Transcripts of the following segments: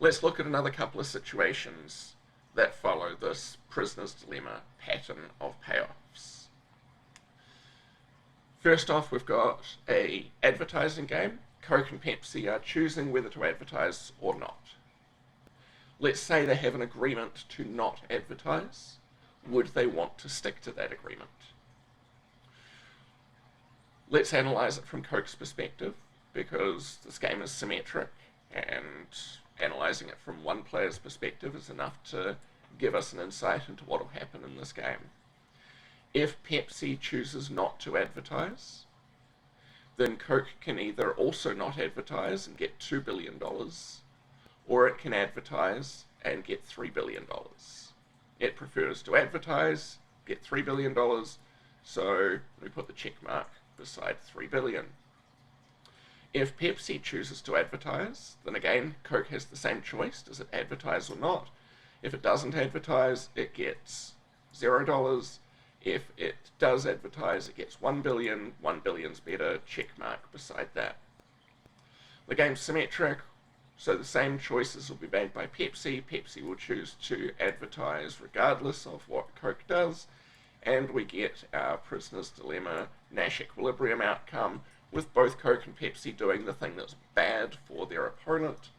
Let's look at another couple of situations that follow this prisoner's dilemma pattern of payoffs. First off, we've got a advertising game. Coke and Pepsi are choosing whether to advertise or not. Let's say they have an agreement to not advertise. Would they want to stick to that agreement? Let's analyse it from Coke's perspective, because this game is symmetric, and analysing it from one player's perspective is enough to give us an insight into what will happen in this game. If Pepsi chooses not to advertise, then Coke can either also not advertise and get $2 billion, or it can advertise and get $3 billion. It prefers to advertise, get $3 billion, so we put the check mark beside $3 billion. If Pepsi chooses to advertise, then again, Coke has the same choice. Does it advertise or not? If it doesn't advertise, it gets $0. If it does advertise, it gets $1 billion. $1 billion's better, check mark beside that. The game's symmetric, so the same choices will be made by Pepsi. Pepsi will choose to advertise regardless of what Coke does, and we get our prisoner's dilemma Nash equilibrium outcome, with both Coke and Pepsi doing the thing that's bad for their opponent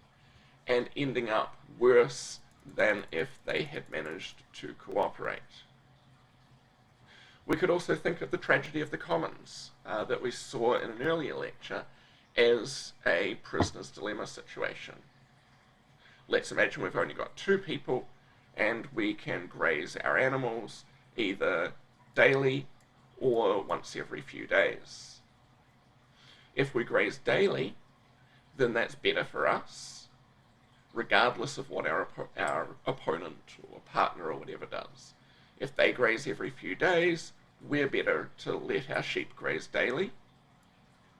and ending up worse than if they had managed to cooperate. We could also think of the tragedy of the commons that we saw in an earlier lecture as a prisoner's dilemma situation. Let's imagine we've only got 2 people and we can graze our animals either daily or once every few days. If we graze daily, then that's better for us, regardless of what our opponent or partner or whatever does. If they graze every few days, we're better to let our sheep graze daily.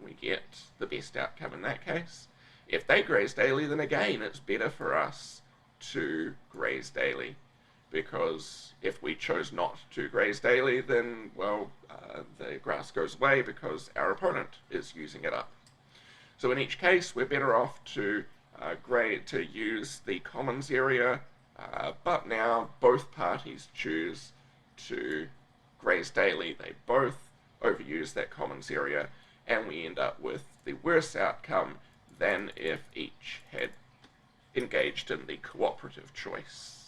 We get the best outcome in that case. If they graze daily, then again, it's better for us to graze daily, because if we chose not to graze daily, then, well, the grass goes away because our opponent is using it up. So in each case, we're better off to use the commons area, but now both parties choose to graze daily. They both overuse that commons area, and we end up with the worse outcome than if each had engaged in the cooperative choice.